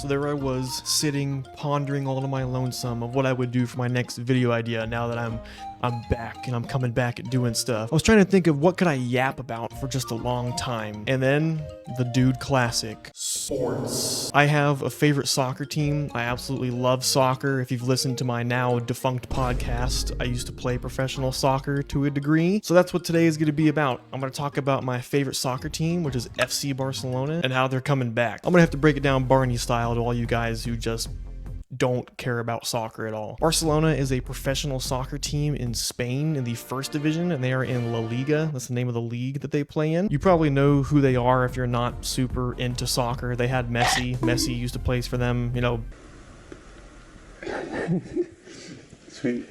So there I was, sitting, pondering all to my lonesome of what I would do for my next video idea now that I'm back and I'm coming back and doing stuff. I was trying to think of what could I yap about for just a long time. And then the dude classic, sports. I have a favorite soccer team. I absolutely love soccer. If you've listened to my now defunct podcast, I used to play professional soccer to a degree. So that's what today is going to be about. I'm going to talk about my favorite soccer team, which is FC Barcelona, and how they're coming back. I'm going to have to break it down Barney style to all you guys who just don't care about soccer at all. Barcelona is a professional soccer team in Spain in the first division, and they are in La Liga. That's the name of the league that they play in. You probably know who they are if you're not super into soccer. They had Messi. Messi used to play for them, you know. Sweet.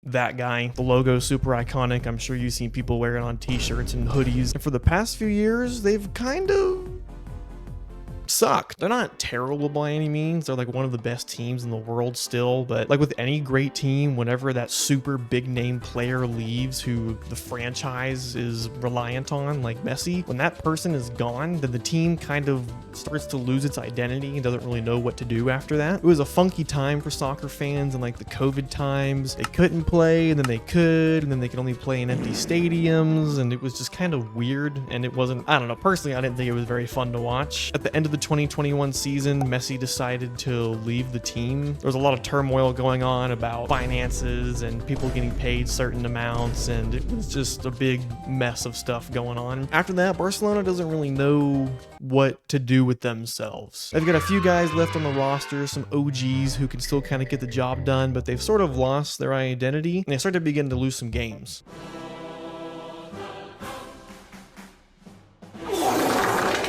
That guy. The logo is super iconic. I'm sure you've seen people wear it on t-shirts and hoodies. And for the past few years, they've kind of sucked. They're not terrible by any means. They're like one of the best teams in the world still, but like with any great team, whenever that super big name player leaves who the franchise is reliant on, like Messi, when that person is gone, then the team kind of starts to lose its identity and doesn't really know what to do after that. It was a funky time for soccer fans in like the COVID times. They couldn't play, and then they could, and then they could only play in empty stadiums, and it was just kind of weird, and it wasn't, I don't know, personally I didn't think it was very fun to watch. At the end of the 2021 season, Messi decided to leave the team. There was a lot of turmoil going on about finances and people getting paid certain amounts, and it was just a big mess of stuff going on. After that, Barcelona doesn't really know what to do with themselves. They've got a few guys left on the roster, some OGs who can still kind of get the job done, but they've sort of lost their identity, and they start to begin to lose some games.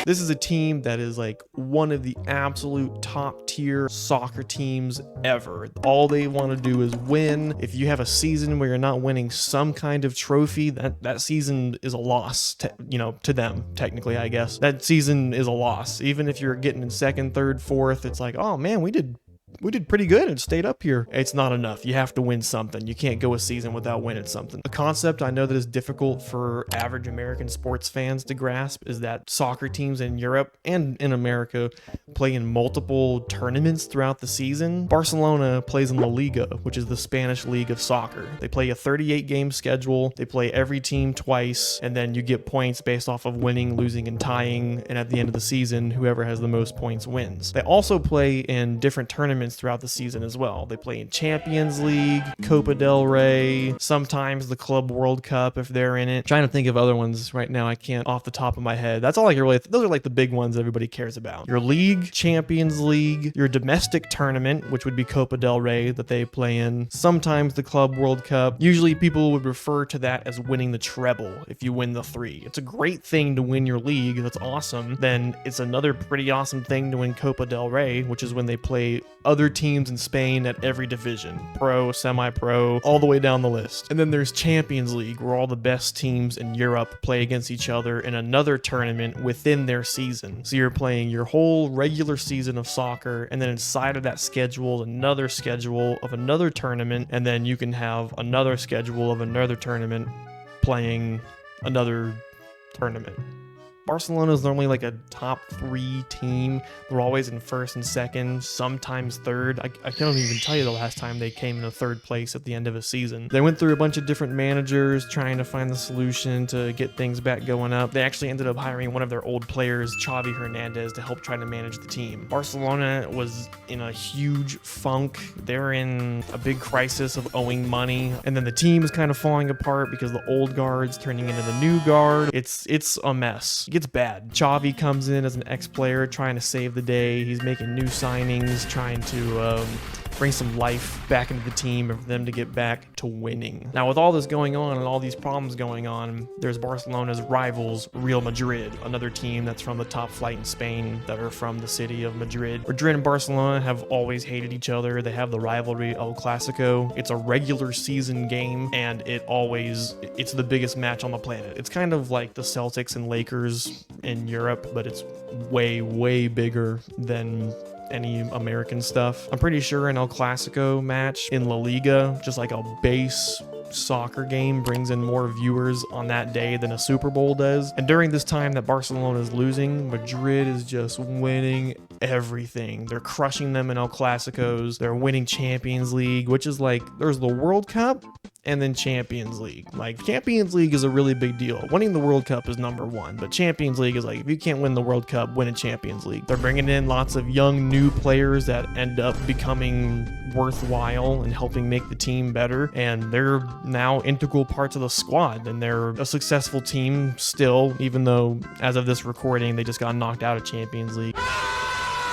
This is a team that is like one of the absolute top tier soccer teams ever. All they want to do is win. If you have a season where you're not winning some kind of trophy, that season is a loss to them, technically, I guess. That season is a loss. Even if you're getting in second, third, fourth, it's like, oh man, we did pretty good and stayed up here. It's not enough. You have to win something. You can't go a season without winning something. A concept I know that is difficult for average American sports fans to grasp is that soccer teams in Europe and in America play in multiple tournaments throughout the season. Barcelona plays in La Liga, which is the Spanish league of soccer. They play a 38 game schedule. They play every team twice, and then you get points based off of winning, losing, and tying, and at the end of the season, whoever has the most points wins. They also play in different tournaments throughout the season as well. They play in Champions League, Copadelrey, sometimes the Club World Cup if they're in it. I'm trying to think of other ones right now. I can't off the top of my head. That's all I can really, those are like the big ones everybody cares about. Your league, Champions League, your domestic tournament, which would be Copa del Rey that they play in, sometimes the Club World Cup. Usually people would refer to that as winning the treble if you win the three. It's a great thing to win your league. That's awesome. Then it's another pretty awesome thing to win Copa del Rey, which is when they play other teams in Spain at every division, pro, semi-pro, all the way down the list. And then there's Champions League, where all the best teams in Europe play against each other in another tournament within their season. So you're playing your whole regular season of soccer, and then inside of that schedule, another schedule of another tournament, and then you can have another schedule of another tournament playing another tournament. Barcelona is normally like a top 3 team. They're always in first and second, sometimes third. I can't even tell you the last time they came in a third place at the end of a season. They went through a bunch of different managers trying to find the solution to get things back going up. They actually ended up hiring one of their old players, Xavi Hernandez, to help try to manage the team. Barcelona was in a huge funk. They're in a big crisis of owing money, and then the team is kind of falling apart because the old guard's turning into the new guard. It's a mess. Gets bad. Xavi comes in as an ex-player trying to save the day. He's making new signings, trying to bring some life back into the team and for them to get back to winning. Now, with all this going on and all these problems going on, there's Barcelona's rivals, Real Madrid, another team that's from the top flight in Spain that are from the city of Madrid. Madrid and Barcelona have always hated each other. They have the rivalry El Clasico. It's a regular season game, and it's the biggest match on the planet. It's kind of like the Celtics and Lakers in Europe, but it's way, way bigger than any American stuff. I'm pretty sure an El Clasico match in La Liga, just like a base soccer game brings in more viewers on that day than a Super Bowl does. And during this time that Barcelona is losing, Madrid is just winning everything. They're crushing them in El Clasicos. They're winning Champions League, which is like, there's the World Cup and then Champions League. Like, Champions League is a really big deal. Winning the World Cup is number one, but Champions League is like, if you can't win the World Cup, win a Champions League. They're bringing in lots of young new players that end up becoming worthwhile and helping make the team better, and they're now integral parts of the squad, and they're a successful team still, even though as of this recording they just got knocked out of Champions League.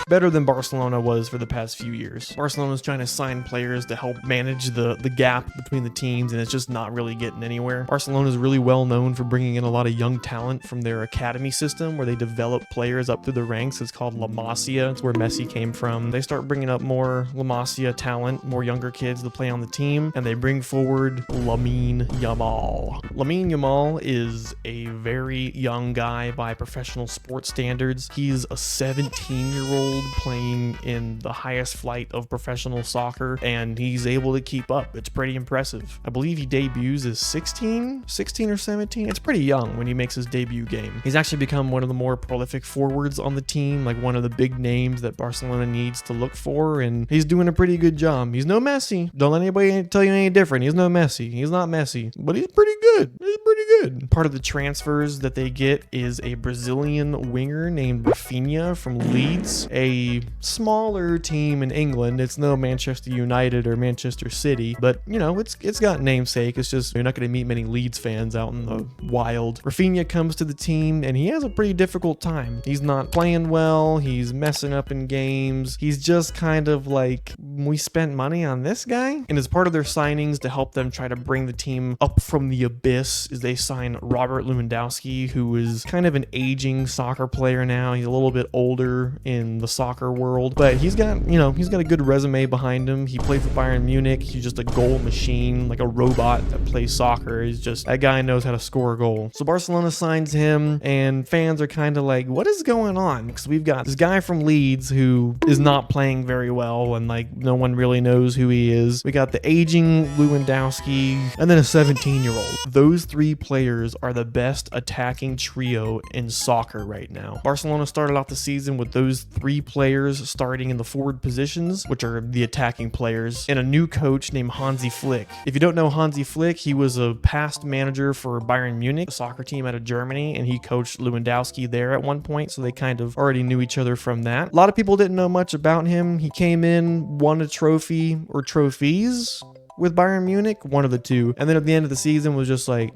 Better than Barcelona was for the past few years. Barcelona's trying to sign players to help manage the gap between the teams, and it's just not really getting anywhere. Barcelona is really well known for bringing in a lot of young talent from their academy system, where they develop players up through the ranks. It's called La Masia. It's where Messi came from. They start bringing up more La Masia talent, more younger kids to play on the team, and they bring forward Lamine Yamal is a very young guy by professional sports standards. He's a 17-year-old playing in the highest flight of professional soccer, and he's able to keep up. It's pretty impressive. I believe he debuts as 16 or 17. It's pretty young when he makes his debut game. He's actually become one of the more prolific forwards on the team, like one of the big names that Barcelona needs to look for, and he's doing a pretty good job. He's no Messi. Don't let anybody tell you any different. He's no Messi. He's not Messi, but he's pretty good. He's pretty good. Part of the transfers that they get is a Brazilian winger named Rafinha from Leeds, a smaller team in England. It's no Manchester United or Manchester City, but you know, it's got namesake. It's just you're not going to meet many Leeds fans out in the wild. Rafinha comes to the team and he has a pretty difficult time. He's not playing well. He's messing up in games. He's just kind of like, we spent money on this guy. And as part of their signings to help them try to bring the team up from the abyss, is they sign Robert Lewandowski, who is kind of an aging soccer player now. He's a little bit older in the soccer world, but he's got a good resume behind him. He played for Bayern Munich. He's just a goal machine, like a robot that plays soccer. He's just, that guy knows how to score a goal. So Barcelona signs him, and fans are kind of like, what is going on? Because we've got this guy from Leeds who is not playing very well, and like no one really knows who he is. We got the aging Lewandowski, and then a 17-year-old. Those three players are the best attacking trio in soccer right now. Barcelona started off the season with those three players starting in the forward positions, which are the attacking players, and a new coach named Hansi Flick. If you don't know Hansi Flick, he was a past manager for Bayern Munich, a soccer team out of Germany, and he coached Lewandowski there at one point, so they kind of already knew each other from that. A lot of people didn't know much about him. He came in, won a trophy or trophies with Bayern Munich, one of the two, and then at the end of the season was just like,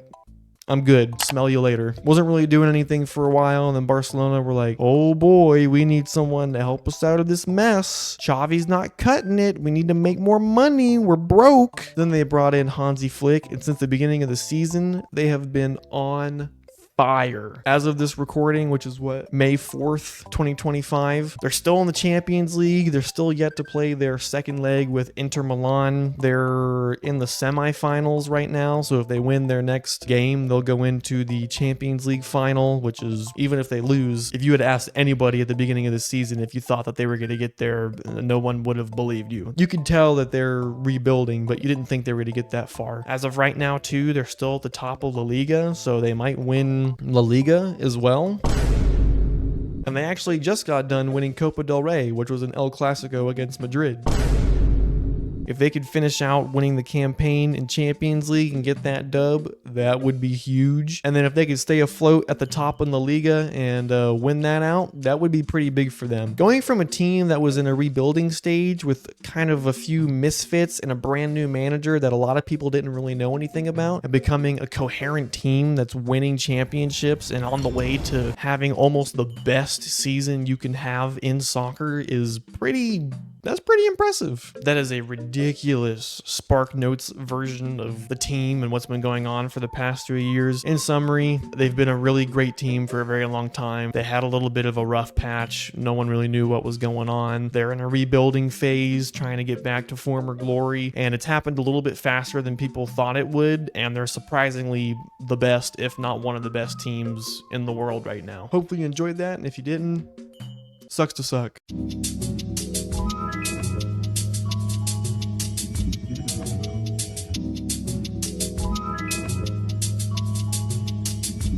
I'm good. Smell you later. Wasn't really doing anything for a while, and then Barcelona were like, oh boy, we need someone to help us out of this mess. Xavi's not cutting it. We need to make more money. We're broke. Then they brought in Hansi Flick, and since the beginning of the season, they have been on fire. As of this recording, which is what, May 4th, 2025, they're still in the Champions League. They're still yet to play their second leg with Inter Milan. They're in the semifinals right now, so if they win their next game, they'll go into the Champions League final, which is, even if they lose, if you had asked anybody at the beginning of the season if you thought that they were going to get there, no one would have believed you. You could tell that they're rebuilding, but you didn't think they were going to get that far. As of right now, too, they're still at the top of La Liga, so they might win La Liga as well. And they actually just got done winning Copadelrey, which was an El Clasico against Madrid. If they could finish out winning the campaign in Champions League and get that dub, that would be huge. And then if they could stay afloat at the top in the Liga and win that out, that would be pretty big for them. Going from a team that was in a rebuilding stage with kind of a few misfits and a brand new manager that a lot of people didn't really know anything about, and becoming a coherent team that's winning championships and on the way to having almost the best season you can have in soccer is that's pretty impressive. That is a ridiculous Spark Notes version of the team and what's been going on for the past 3 years. In summary, they've been a really great team for a very long time. They had a little bit of a rough patch. No one really knew what was going on. They're in a rebuilding phase, trying to get back to former glory, and it's happened a little bit faster than people thought it would, and they're surprisingly the best, if not one of the best teams in the world right now. Hopefully you enjoyed that, and if you didn't, sucks to suck.